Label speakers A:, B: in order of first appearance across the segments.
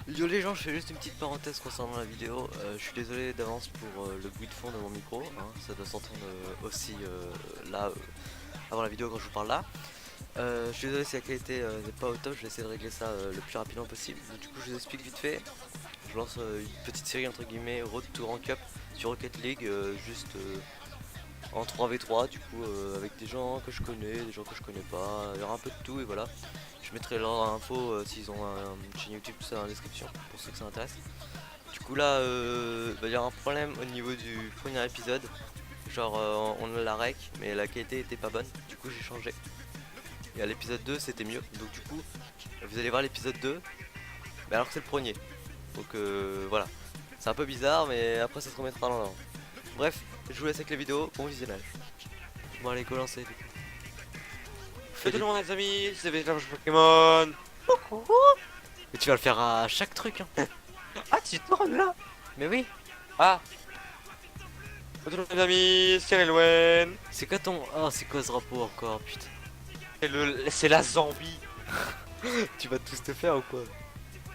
A: Yo les gens, je fais juste une petite parenthèse concernant la vidéo. Je suis désolé d'avance pour le bruit de fond de mon micro, hein. Ça doit s'entendre aussi là avant la vidéo quand je vous parle là. Je suis désolé si la qualité n'est pas au top, je vais essayer de régler ça le plus rapidement possible. Du coup je vous explique vite fait. Je lance une petite série entre guillemets Road to Rank Up sur Rocket League, juste en 3v3 du coup avec des gens que je connais, des gens que je connais pas, il y aura un peu de tout et voilà. Je mettrai leur info s'ils ont une chaîne YouTube, tout ça dans la description pour ceux que ça intéresse. Du coup là il y a un problème au niveau du premier épisode. Genre on a la rec mais la qualité était pas bonne, du coup j'ai changé. Et à l'épisode 2 c'était mieux, donc du coup vous allez voir l'épisode 2 mais alors que c'est le premier. Donc voilà, c'est un peu bizarre mais après ça se remettra dans l'ordre. Bref, je vous laisse avec les vidéos, bon visionnage. Bon allez go lancer du coup.
B: Salut tout le monde les amis, c'est Véritable Pokémon.
A: Coucou. Mais tu vas le faire à chaque truc hein.
B: Ah tu tournes là.
A: Mais oui.
B: Ah. Salut tout le monde les amis, c'est Relwen.
A: C'est quoi ton... Oh c'est quoi ce drapeau encore putain.
B: C'est la Zambie.
A: Tu vas tous te faire ou quoi?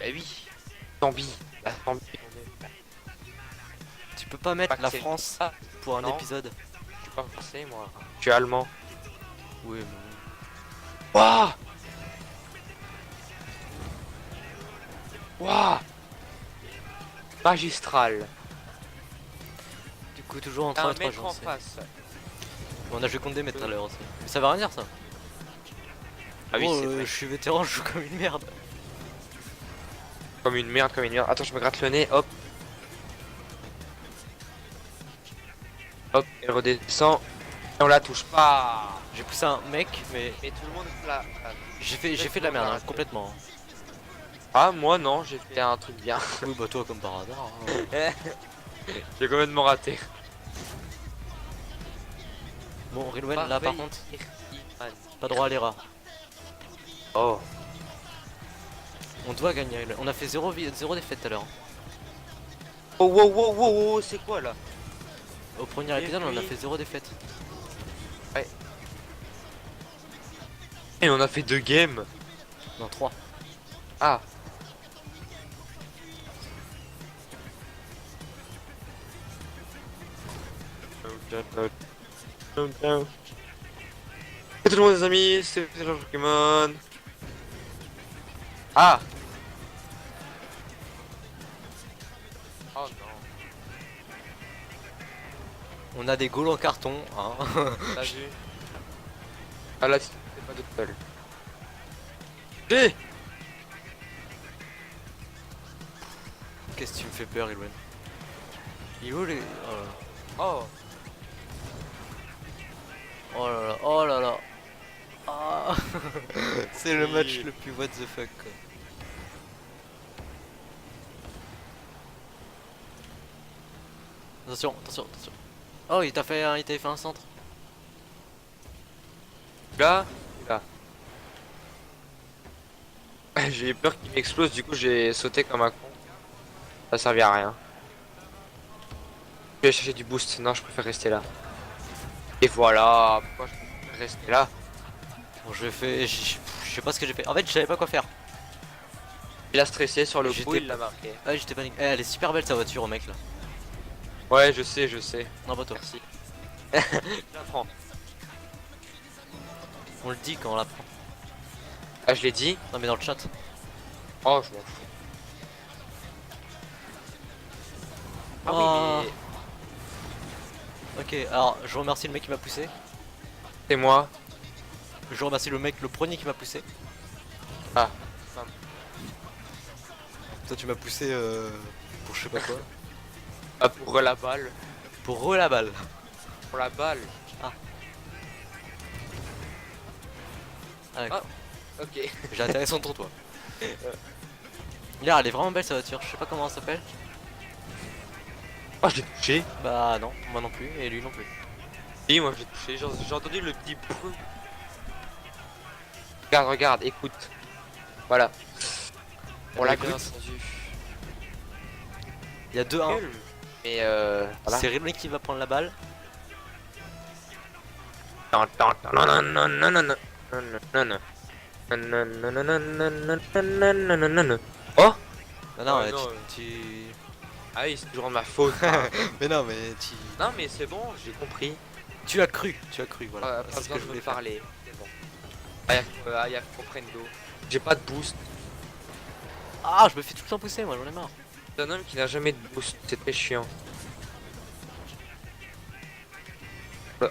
B: Eh oui. Zambie. La Zambie.
A: Tu peux pas mettre
B: Pas
A: la
B: que
A: France
B: Ah,
A: pour un
B: non.
A: épisode.
B: Je suis pas français moi. Je suis allemand.
A: Oui mais...
B: Wouah. Wouah. Magistral.
A: Du coup toujours en
B: Un
A: 3v3
B: mec en face.
A: On a joué contre des maîtres tout à l'heure aussi. Mais ça va rien dire ça.
B: Ah oui
A: Gros,
B: c'est vrai.
A: je suis vétéran, je joue comme une merde.
B: Comme une merde, comme une merde. Attends je me gratte le nez, hop. Hop, elle redescend. Et on la touche pas.
A: J'ai poussé un mec mais
B: Mais tout le monde là.
A: j'ai fait de la merde hein, complètement.
B: Ah moi non, j'ai fait un truc bien.
A: Oui bah toi comme par hasard hein.
B: J'ai complètement raté.
A: Bon Rilwen là par contre, pas droit à l'erreur.
B: Oh.
A: On doit gagner Rilwen. On a fait 0 défaite tout à l'heure.
B: Oh wow wow wow wow, c'est quoi là?
A: Au premier épisode on a
B: puis-
A: fait 0 défaite.
B: Et on a fait 2 games.
A: Non 3.
B: Ah. Et tout le monde les amis, c'est le Pokémon. Ah. Oh non.
A: On a des goals en carton hein.
B: T'as vu? Ah là, c'est pas de seul. J'ai.
A: Qu'est-ce que tu me fais peur Rilwen? Il est où les...
B: Oh.
A: Oh là là, oh là là. Ah. C'est le
B: Oui.
A: match le plus what the fuck quoi. Attention, attention, attention. Oh il t'avait fait un centre.
B: Là. Là. J'ai eu peur qu'il m'explose, du coup j'ai sauté comme un con. Ça servait à rien. Je vais chercher du boost, non je préfère rester là. Et voilà, pourquoi je préfère rester là?
A: Bon je sais pas ce que j'ai fait. En fait je savais pas quoi faire.
B: Il a stressé sur le coup,
A: J'étais
B: il l'a marqué.
A: Ah j'étais paniqué. Eh, elle est super belle sa voiture au mec là.
B: Ouais je sais, je sais.
A: Non pas toi.
B: Merci. J'apprends.
A: On le dit quand on l'apprend.
B: Ah je l'ai dit.
A: Non mais dans le chat.
B: Oh je m'en fous. Ah
A: Oh.
B: oui
A: Ok alors je remercie le mec qui m'a poussé.
B: mais c'est moi.
A: Je remercie le mec le premier qui m'a poussé.
B: Ah.
A: Toi tu m'as poussé pour je sais pas quoi.
B: Ah pour la balle.
A: Pour la balle.
B: Pour la balle.
A: Ah d'accord.
B: Ok.
A: J'ai atterri son tour toi. Là elle est vraiment belle sa voiture, je sais pas comment elle s'appelle.
B: Oh j'ai touché.
A: Bah non, moi non plus et lui non plus.
B: Oui moi j'ai touché, j'ai entendu le petit bruit. Regarde, regarde, écoute. Voilà. On l'a
A: Écoute.
B: entendu.
A: Il y a 2-1.
B: Mais voilà.
A: C'est Ridley qui va prendre la balle.
B: Oh!
A: Non, non,
B: Ouais, non, Ah oui, c'est toujours de ma faute. Hein.
A: Mais non, mais
B: Non, mais c'est bon, j'ai compris.
A: tu as cru, voilà.
B: Pas
A: C'est ce
B: besoin
A: que
B: de
A: je
B: me
A: voulais faire.
B: parler. C'est bon. Aya comprendo. J'ai pas de boost.
A: Ah, je me fais tout le temps pousser, moi, j'en ai marre.
B: C'est un homme qui n'a jamais de boost. C'est très chiant.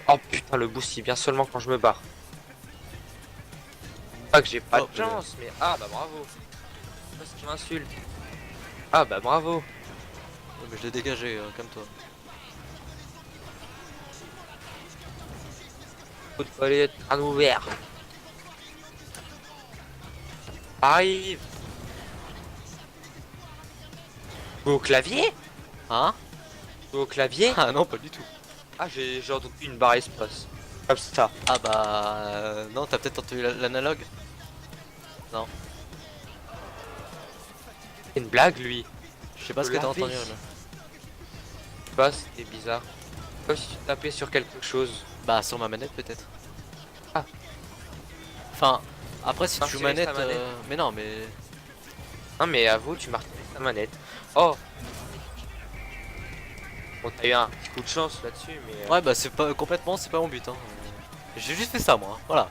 B: Oh putain, le boost il vient seulement quand je me barre. Pas que j'ai pas
A: Oh,
B: de chance, mais ah bah bravo. Parce qu'il m'insulte. Ah bah bravo.
A: Ouais, mais je l'ai dégagé, comme toi.
B: Coup de palette, crâne ouvert. Arrive. Au clavier?
A: Hein?
B: Au clavier?
A: Ah non, pas du tout.
B: Ah j'ai entendu une barre espace. Comme ça.
A: Ah bah... non, t'as peut-être entendu l'analogue. Non.
B: C'est une blague lui.
A: Je sais pas ce
B: Le
A: que t'as
B: laver.
A: entendu, là.
B: Je sais pas, c'était bizarre. Comme si tu tapais sur quelque chose.
A: Bah, sur ma manette, peut-être.
B: Ah.
A: Enfin, après, si tu joues
B: Martyrise ta
A: manette...
B: manette.
A: Mais non, mais...
B: Non mais avoue, tu marques ta manette. Oh. Bon t'as eu un petit coup de chance là-dessus mais...
A: Ouais, bah, c'est pas... Complètement, c'est pas mon but, hein. J'ai juste fait ça, moi. Hein. Voilà.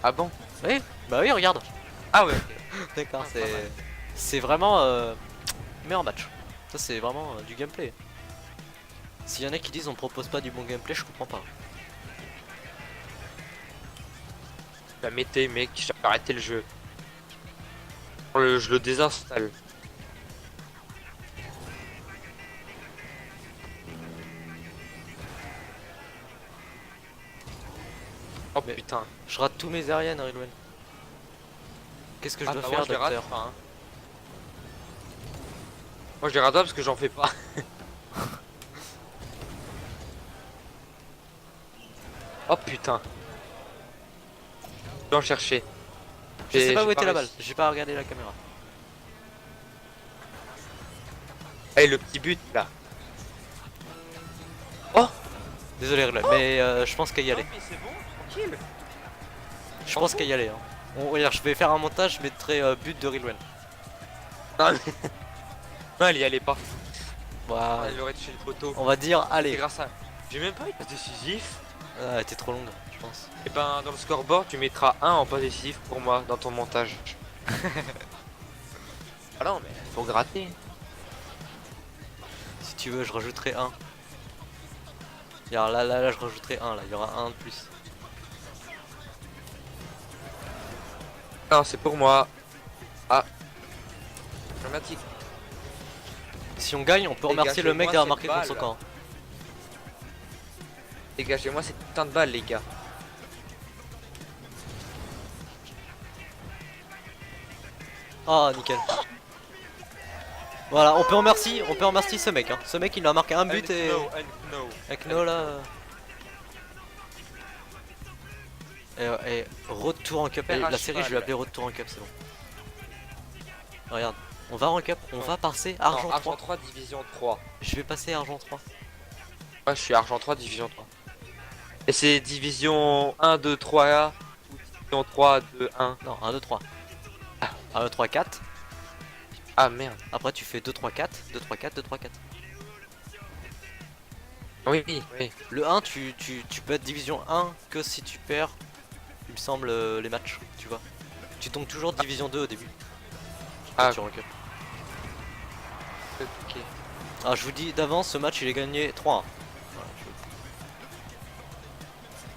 B: Ah bon?
A: Oui, bah oui, regarde.
B: Ah ouais, ok.
A: D'accord,
B: Ah, pas mal.
A: c'est vraiment meilleur match. Ça c'est vraiment du gameplay. S'il y en a qui disent on propose pas du bon gameplay, je comprends pas.
B: La mettez mec, j'ai arrêté le jeu. Je le désinstalle. Oh
A: Mais-
B: putain.
A: Je rate tous mes aériennes, Rilwen. Qu'est-ce que je
B: Ah,
A: dois
B: bah,
A: faire,
B: moi je les rate
A: docteur?
B: pas. Hein. Moi je les rate pas parce que j'en fais pas. Oh putain. Je dois en chercher.
A: Je sais pas
B: J'ai
A: où était la balle,
B: réussi.
A: j'ai pas regardé la caméra.
B: Allez le petit but là.
A: Désolé, Rilwen, mais je pense qu'à y aller.
B: Non, mais c'est bon, tranquille.
A: Je pense qu'à y aller. Hein. Regarde, je vais faire un montage, je mettrai but de Rilwen.
B: Non, mais... non elle y allait pas.
A: Voilà.
B: Elle aurait touché le poteau.
A: On va dire,
B: C'est
A: allez.
B: grâce à... J'ai même pas eu de passe décisif.
A: Ah, elle était trop longue, je pense.
B: Et ben dans le scoreboard tu mettras 1 en passe décisif pour moi dans ton montage. Ah non mais faut gratter.
A: Si tu veux, je rajouterai un. Regarde, là, je rajouterai un, là, il y aura un de plus.
B: Non c'est pour moi. Ah. Dramatique.
A: Si on gagne, on peut remercier le mec
B: Dégagez-moi
A: d'avoir marqué
B: cette
A: contre son
B: balle.
A: camp.
B: Dégagez-moi cette putain de balle les gars.
A: Ah, nickel. Voilà, on peut remercier ce mec. Hein. Ce mec, il a marqué un but et avec No là. Et retour en cup.
B: Faire
A: La
B: un
A: série, je vais
B: cheval.
A: l'appeler retour en cup, c'est bon. Regarde, on va en cup, on va passer
B: Non,
A: argent 3.
B: Argent 3 division 3.
A: Je vais passer argent 3.
B: Moi je suis Argent 3 division 3. Et c'est division 1, 2, 3 ou division 3, 2, 1.
A: Non, 1, 2, 3. 1, 2, 3, 4.
B: Ah merde.
A: Après, tu fais 2, 3, 4. 2, 3, 4, 2, 3, 4.
B: Oui, oui.
A: Le 1, tu peux être division 1 que si tu perds, il me semble, les matchs, tu vois. Tu tombes toujours division 2 au début.
B: Ah.
A: Sur un cup.
B: Ok.
A: Alors je vous dis d'avance, ce match il est gagné 3-1. Voilà,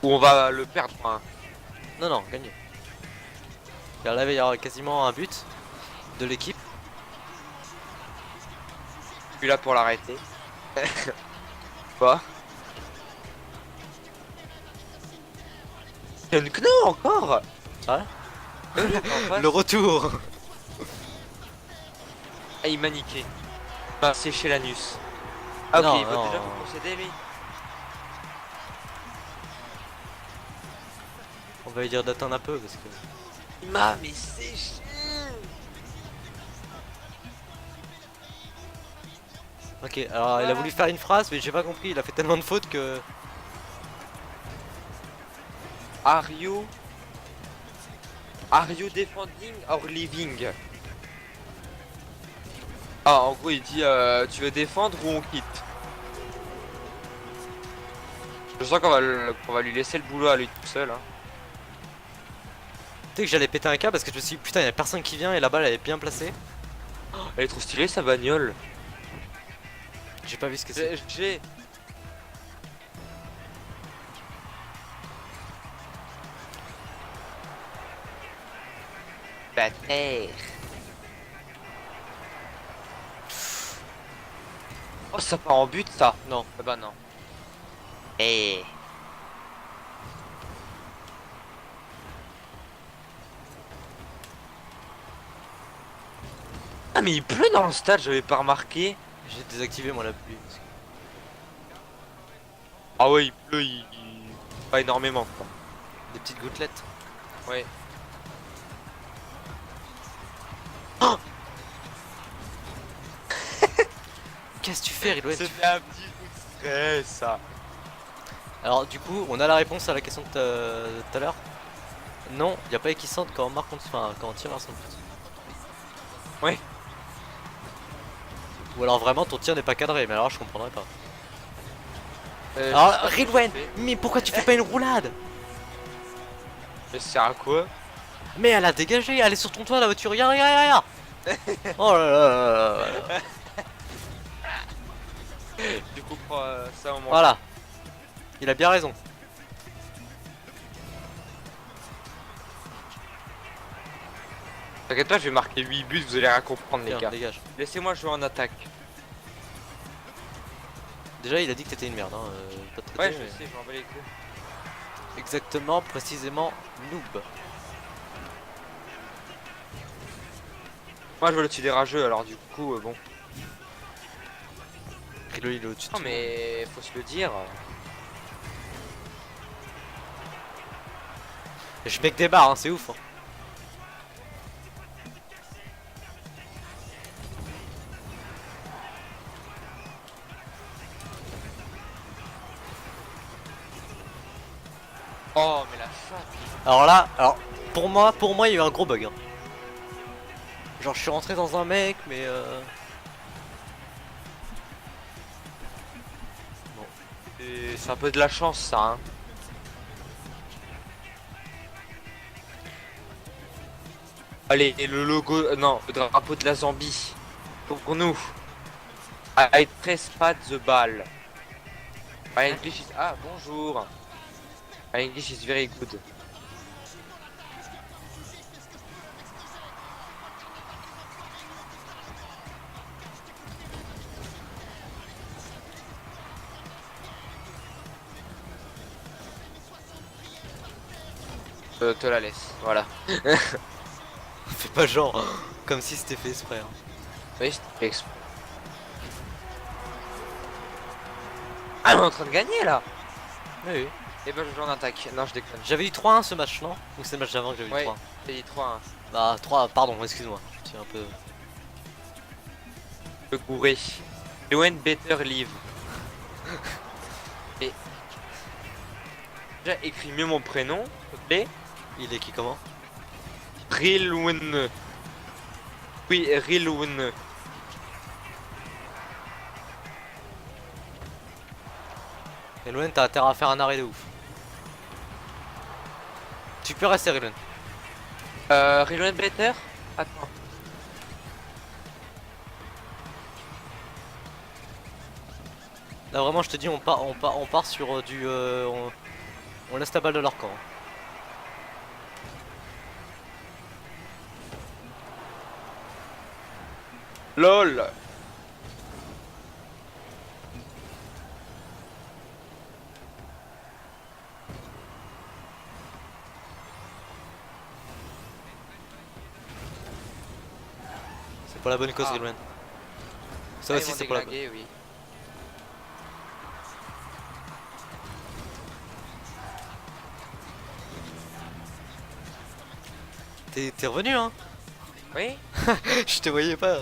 B: Ou on va le perdre. Hein.
A: Non, non, gagné. Car là, il y aura quasiment un but de l'équipe.
B: Je suis là pour l'arrêter. Quoi? Il y a une Kno encore.
A: Ah,
B: En face.
A: le retour.
B: Ah, il m'a niqué. Il m'a séché l'anus. Ah ok,
A: Non,
B: il va
A: non.
B: déjà vous procéder lui.
A: On va lui dire d'attendre un peu parce que...
B: Il m'a mais séché.
A: Ok, alors il a voulu faire une phrase mais j'ai pas compris, il a fait tellement de fautes que...
B: Are you defending or living? Ah, en gros, il dit tu veux défendre ou on quitte? Je sens qu'on va lui laisser le boulot à lui tout seul. Hein.
A: Tu sais que j'allais péter un câble parce que je me suis dit putain, il y a personne qui vient et la balle elle est bien placée.
B: Elle est trop stylée sa bagnole.
A: J'ai pas vu ce que c'est.
B: J'ai. Bâtard. Oh, ça part en but ça?
A: Non.
B: Ah bah non. Eh. Ah mais il pleut dans le stade, j'avais pas remarqué.
A: J'ai désactivé moi la pluie. Parce que...
B: Ah ouais, il pleut, pas énormément quoi.
A: Des petites gouttelettes.
B: Ouais.
A: Qu'est-ce que tu fais, Ridouane?
B: C'était un petit coup de stress ça.
A: Alors du coup, on a la réponse à la question de tout à l'heure. Non, il n'y a pas équissante quand on marque enfin quand on tire à son but.
B: Ouais.
A: Ou alors vraiment ton tir n'est pas cadré, mais alors je comprendrais pas.
B: Alors,
A: Alors Ridouane, mais pourquoi tu fais pas une roulade?
B: mais ça sert à quoi?
A: Mais elle a dégagé, elle est sur ton toit la voiture, regarde, regarde, regarde. Oh là là là là là.
B: Du coup, prends ça au moment.
A: Voilà. Il a bien raison.
B: T'inquiète pas, je vais marquer 8 buts, vous allez rien comprendre les
A: Tiens,
B: gars.
A: dégage.
B: Laissez-moi jouer en attaque.
A: Déjà il a dit que t'étais une merde, hein. Pas de traiter,
B: Ouais, je
A: mais-
B: sais, je m'en bats les couilles.
A: Exactement, précisément, noob.
B: Moi je veux le dessus des rageux, alors du coup, bon.
A: Rilo il est au-dessus de
B: Non
A: tout.
B: mais faut se le dire.
A: Je mets que des barres, hein, c'est ouf. Hein.
B: Oh mais la chatte.
A: Alors là, pour moi il y a eu un gros bug. Hein. Genre je suis rentré dans un mec, mais
B: C'est un peu de la chance ça hein. Allez, et le logo, non, le drapeau de la Zambie. Pour nous. I press pas the ball. My English is... Ah, bonjour. My English is very good. Te la laisse, voilà.
A: fais pas genre comme si c'était fait exprès. Hein.
B: Oui, je t'ai fait exprès. Ah, on est en train de gagner là.
A: Oui, oui.
B: Et ben je joue en attaque. Non, je déconne.
A: J'avais eu 3-1 ce match, non? Ou c'est le match d'avant que j'avais eu
B: Ouais,
A: 3-1?
B: j'ai dit 3
A: Bah 3, pardon, excuse-moi. Je suis un peu...
B: Le bourré. Loen better live. Et... Déjà, écris mieux mon prénom, s'il te plaît.
A: Il est qui comment?
B: Rilwen. Oui, Rilwen.
A: Et Louen, t'as intérêt à faire un arrêt de ouf. Tu peux rester Rilwen.
B: Rilwen better. Attends.
A: Là vraiment je te dis on part sur du... on laisse la balle de leur camp.
B: LOL.
A: C'est pas la bonne cause
B: Ah.
A: Rilwen. Ça
B: Ah,
A: aussi
B: ils vont
A: c'est pas la bonne.
B: déglinguer, oui.
A: T'es revenu hein?
B: Oui.
A: Je te voyais pas,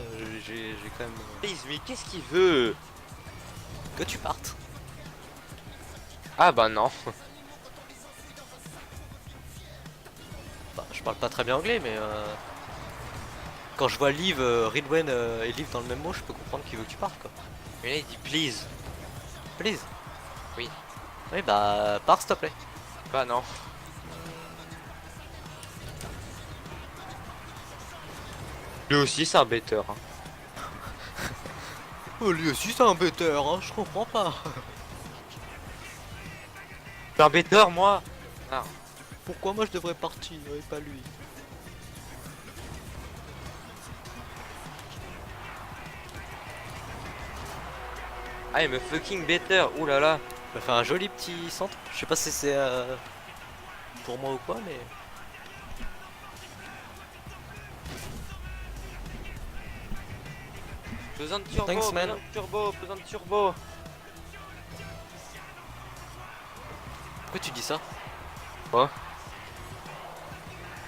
A: j'ai quand même...
B: Please, mais qu'est-ce qu'il veut?
A: Que tu partes.
B: Ah bah non.
A: parle pas très bien anglais, mais quand je vois Liv, Ridwen et Liv dans le même mot, je peux comprendre qu'il veut que tu parles quoi.
B: Mais là il dit please.
A: Please.
B: Oui.
A: Oui, bah, pars s'il te plaît.
B: Bah non. Lui aussi c'est un better. Hein.
A: Oh, lui aussi, c'est un better, hein, je comprends pas.
B: Je suis un better moi. Ah.
A: Pourquoi moi je devrais partir et pas lui?
B: I'm a fucking better. Ouh là là.
A: Ça fait un joli petit centre. Je sais pas si c'est pour moi ou quoi, mais.
B: Besoin de turbo,
A: Thanks, man.
B: besoin de turbo, besoin de turbo.
A: Pourquoi tu dis ça?
B: Quoi?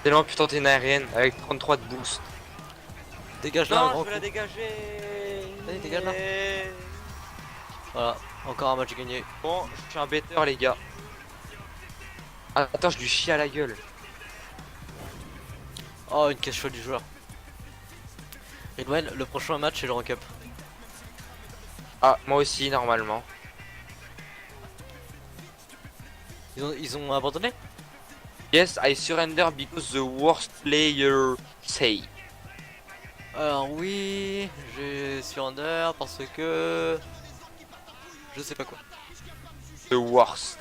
B: Tellement putain t'es une aérienne avec 33 de boost.
A: Dégage là, un
B: Non,
A: grand
B: je veux la
A: coup.
B: dégager.
A: Allez, dégage là. Voilà, encore un match gagné.
B: Bon, je suis un better les gars. Ah, attends, je lui chie à la gueule.
A: Oh, une caisse chaude du joueur. Ridwan, le prochain match c'est le rank up.
B: Ah, moi aussi normalement.
A: Ils ont abandonné?
B: Yes, I surrender because the worst player say.
A: Alors oui, j'ai surrender parce que... Je sais pas quoi.
B: The worst.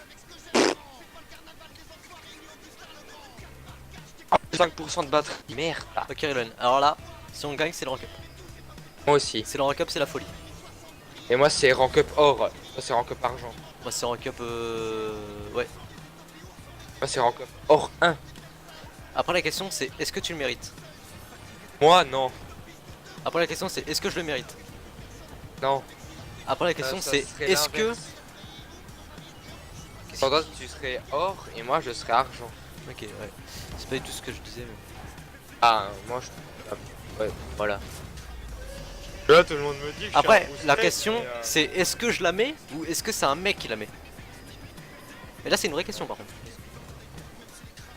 B: 5% de batterie, merde.
A: Ok Ridwan, alors là, si on gagne c'est le rank up.
B: Moi aussi.
A: C'est le rank up, c'est la folie.
B: Et moi c'est rank up or. Moi c'est rank up argent.
A: Moi c'est rank up ouais.
B: Moi c'est rank up or 1.
A: Après la question c'est est-ce que tu le mérites?
B: Moi non.
A: Après la question c'est est-ce que je le mérite?
B: Non.
A: Après la question
B: Ça
A: c'est
B: serait
A: est-ce que...
B: l'inverse. Pour toi tu serais or et moi je serais argent.
A: Ok ouais. C'est pas du tout ce que je disais mais...
B: Ah, moi je... Ouais, voilà. Là tout le monde me dit que
A: Après la question c'est est-ce que je la mets ou est-ce que c'est un mec qui la met? Et là c'est une vraie question par contre.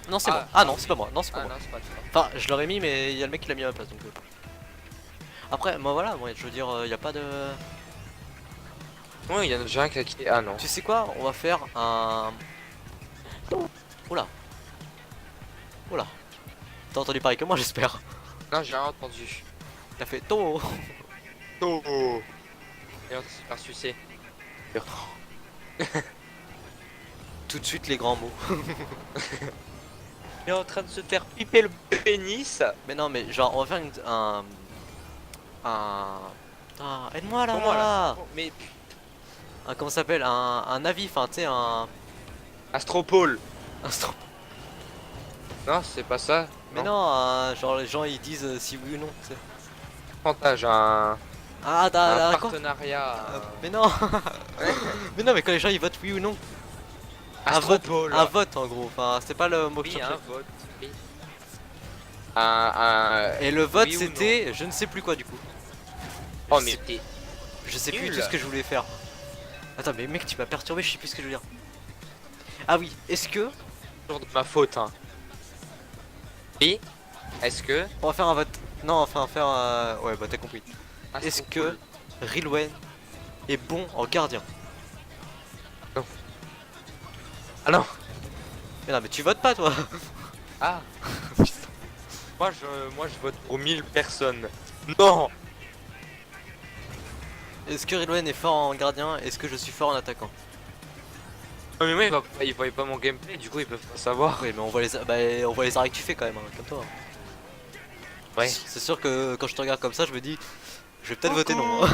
A: Non c'est
B: Ah,
A: moi. Ah non c'est pas moi. Non c'est pas
B: Ah
A: moi.
B: non, c'est pas toi.
A: Enfin je l'aurais mis mais il y a le mec qui l'a mis à ma place donc... Après moi voilà, moi, je veux dire il y a pas de...
B: Ouais, il y en a déjà un qui a quitté. Ah non.
A: Tu sais quoi? On va faire un... Oula. Oula. T'as entendu pareil que moi j'espère.
B: Non, j'ai rien entendu.
A: T'as fait tôt.
B: Oh. Et on s'est faire sucer.
A: Tout de suite les grands mots.
B: Il est en train de se faire piper le pénis.
A: Mais non mais genre on va faire un... Ah, aide-moi là,
B: Pour moi là. Mais
A: comment ça s'appelle? Un avis, enfin tu sais
B: Astropole.
A: un
B: Non, c'est pas ça.
A: Mais non, genre les gens ils disent si oui ou non, tu sais.
B: Pourcentage, un
A: Ah d'accord.
B: partenariat.
A: Mais non. Mais non mais quand les gens ils votent oui ou non.
B: Astropole.
A: Un vote en gros, enfin c'est pas le mot que je
B: Oui,
A: cherchais.
B: un vote. Oui. Un.
A: Et le vote
B: oui ou
A: c'était je ne sais plus quoi du coup.
B: Oh
A: Je
B: mais
A: sais-
B: t'es
A: Je sais plus
B: nul.
A: tout ce que je voulais faire. Attends mais mec tu m'as perturbé, je sais plus ce que je veux dire. Ah oui, est-ce que...
B: toujours de ma faute hein. Oui. Est-ce que
A: On va faire un vote. Non, enfin faire un... Ouais bah t'as compris. Est-ce que
B: Astropole.
A: Rilwen est bon en gardien?
B: Ah non.
A: Mais non mais tu votes pas toi.
B: Ah. Moi je vote pour 1000 personnes. Non.
A: Est-ce que Rilwen est fort en gardien? Est-ce que je suis fort en attaquant?
B: Non mais moi il voyait pas mon gameplay, du coup ils peuvent pas savoir.
A: Oui mais on voit les arrêts que tu fais quand même, hein, comme toi.
B: Ouais.
A: C'est sûr que quand je te regarde comme ça je me dis... Je vais peut-être voter non. Hein.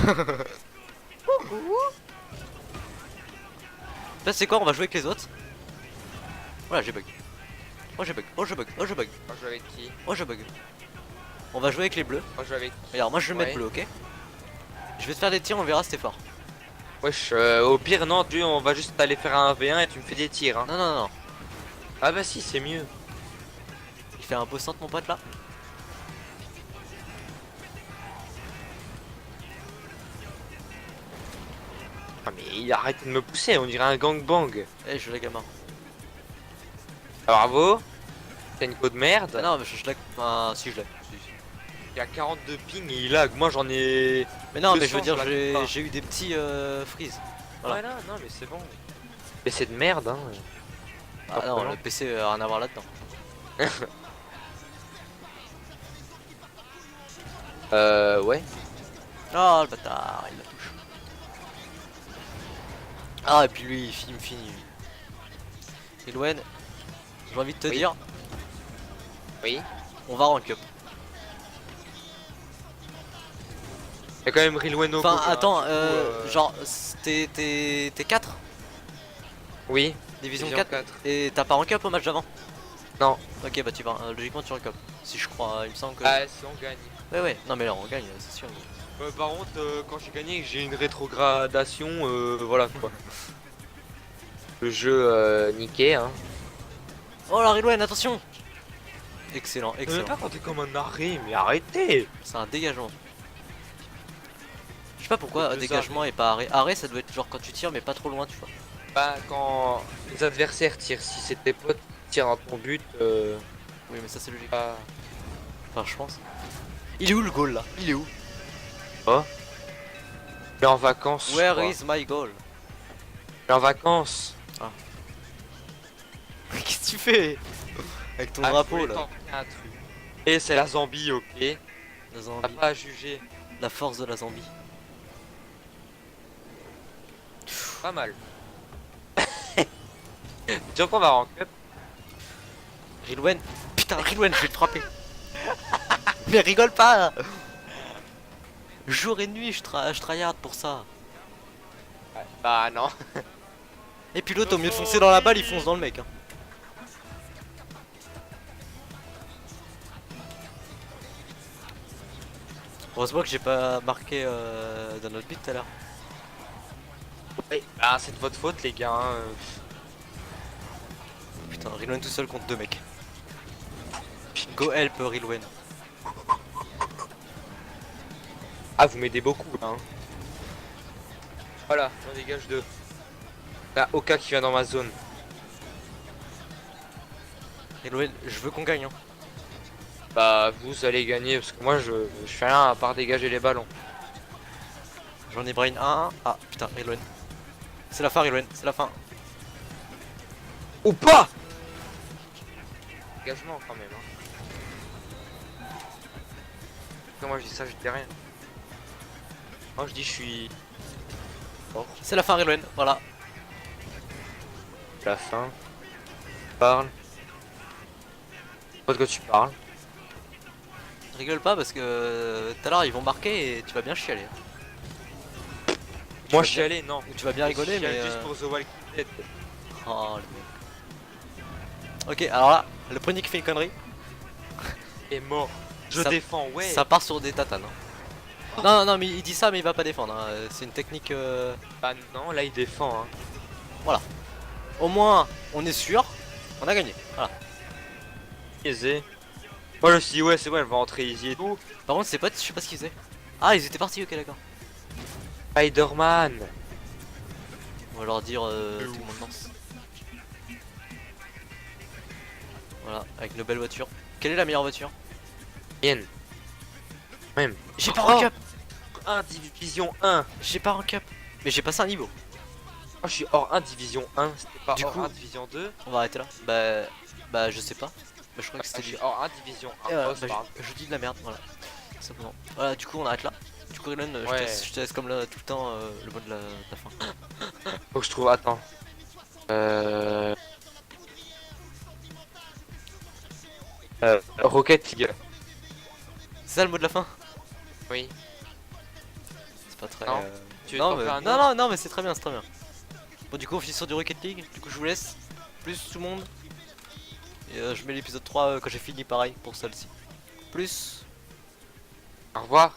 A: Là c'est quoi? On va jouer avec les autres. Voilà j'ai bug. Oh j'ai bug, oh je bug, oh je bug,
B: Moi je joue avec qui?
A: oh je bug. On va jouer avec les bleus.
B: Moi je joue avec qui?
A: Regarde moi je vais
B: Ouais.
A: mettre bleu, ok? Je vais te faire des tirs, on verra si t'es fort.
B: Wesh, au pire non, on va juste aller faire un 1v1 et tu me fais des tirs hein.
A: Non non non.
B: Ah bah si, c'est mieux.
A: Il fait un beau centre mon pote là.
B: Ah mais il arrête de me pousser, on dirait un gangbang.
A: Eh je veux la gamin.
B: Ah, bravo. T'as une code merde.
A: Ah non, mais je lag. Ah, si, je lag. Si, si.
B: Il y a 42 ping et il lag. Moi j'en ai.
A: Mais non, mais
B: 200,
A: je veux dire,
B: je lag pas.
A: j'ai eu des petits freeze. Voilà.
B: Voilà, non, mais c'est bon. Mais c'est de merde, hein.
A: Ah non,
B: Simplement.
A: le PC rien à voir là-dedans.
B: Ouais.
A: Ah, le bâtard, il la touche. Ah, et puis lui, il me finit. Elouen, j'ai envie de te
B: Oui.
A: dire,
B: Oui.
A: on va rank up.
B: Il y a quand même Rilweno.
A: Enfin, attends, genre, t'es 4
B: Oui.
A: Division
B: Division
A: 4 et t'as pas rank up au match d'avant?
B: Non.
A: Ok, bah tu vas, logiquement tu rank up. Si je crois, il me semble que.
B: Ah, si on gagne.
A: Ouais, ouais, non mais là on gagne, c'est sûr.
B: Par contre, quand j'ai gagné et que j'ai une rétrogradation, voilà quoi. Le jeu niqué, hein.
A: Oh la Rilwen, attention! Excellent,
B: Je veux
A: excellent.
B: pas compter comme un arrêt, mais arrêtez!
A: C'est un dégagement. Je sais pas pourquoi
B: C'est
A: dégagement et pas arrêt. Arrêt ça doit être genre quand tu tires mais pas trop loin, tu vois.
B: Bah, quand les adversaires tirent, si c'est tes potes qui tirent à ton but,
A: Oui, mais ça c'est logique.
B: bah,
A: Enfin, je pense. Il est où le goal là? Il est où?
B: t'es en vacances. je
A: Where
B: crois.
A: is my goal?
B: T'es en vacances.
A: Qu'est-ce que tu fais? Avec ton
B: Ah, je
A: drapeau
B: voulais
A: là.
B: tenter un truc. Et c'est la Zambie, ok.
A: La
B: T'as
A: Zambie.
B: pas à juger.
A: La force de la Zambie.
B: Pas mal. Dire qu'on va rank up.
A: Rilwen. Putain, Rilwen, je vais te frapper. Mais rigole pas! Jour et nuit, je tryhard pour ça.
B: Bah non.
A: Et puis l'autre, au mieux de foncer dans la balle, il fonce dans le mec. Hein. Heureusement que j'ai pas marqué dans notre but tout à l'heure.
B: Bah c'est de votre faute les gars. Hein.
A: Putain, Rilwen tout seul contre deux mecs. Go help Rilwen.
B: Ah vous m'aidez beaucoup là. Hein. Voilà, on dégage deux. Là, Oka qui vient dans ma zone.
A: Rilwen, je veux qu'on gagne. Hein.
B: Bah vous allez gagner parce que moi je fais rien à part dégager les ballons.
A: J'en ai brain 1. Ah putain, Rilwen. C'est la fin, Rilwen, c'est la fin.
B: Ou pas. Dégagement quand même. Hein. Non, moi je dis ça, je dis rien. Moi je dis je suis. Oh,
A: C'est la fin, Rilwen, voilà.
B: la fin. Parle. Pas de quoi tu parles.
A: Rigole pas parce que tout à l'heure ils vont marquer et tu vas bien chialer.
B: Moi
A: vas
B: je suis
A: bien-
B: allé, non.
A: Ou tu vas bien rigoler,
B: Je suis allé
A: mais.
B: juste pour The Walking Dead.
A: Oh, le mec. Ok, alors là, le premier qui fait une connerie,
B: Est mort. Je
A: Ça-
B: défends, ouais.
A: ça part sur des tatanes. Hein. Non, non, non, mais il dit ça, mais il va pas défendre. Hein. C'est une technique.
B: Bah non, là il défend. Hein.
A: Au moins, on est sûr, on a gagné. Voilà.
B: Aisé. Moi je me suis dit, ouais, c'est bon, elle va rentrer easy et tout.
A: Par contre, c'est pas, je sais pas ce qu'ils faisaient. Ah, ils étaient partis, ok, d'accord.
B: Spider-Man.
A: On va leur dire
B: De
A: tout
B: ouf.
A: le monde lance. Voilà, avec nos belles voitures. Quelle est la meilleure voiture?
B: Bien. Même.
A: J'ai pas
B: Oh.
A: rank up.
B: 1 division 1.
A: J'ai pas rank up. Mais j'ai passé un niveau.
B: Moi je suis hors 1 division 1. C'était pas
A: Du
B: hors
A: coup-
B: 1 division 2.
A: On va arrêter là. Bah, je sais pas. Bah, je crois que
B: Je
A: c'était
B: suis
A: du.
B: hors 1 division 1.
A: Bah,
B: c'est pas grave.
A: je dis de la merde, voilà. Simplement. Voilà, du coup, on arrête là. Du coup, Elon,
B: Ouais.
A: je te laisse comme là tout le temps le mot de la fin.
B: Faut que je trouve. Attends. Rocket League.
A: C'est ça le mot de la fin?
B: Oui.
A: C'est pas très.
B: Non. Tu veux
A: Non,
B: t'en
A: mais...
B: faire un
A: non,
B: autre
A: non, non, mais c'est très bien, c'est très bien. Bon, du coup, on finit sur du Rocket League. Du coup, je vous laisse. Plus tout le monde. Et je mets l'épisode 3 quand j'ai fini, pareil, pour celle-ci. Plus.
B: Au revoir.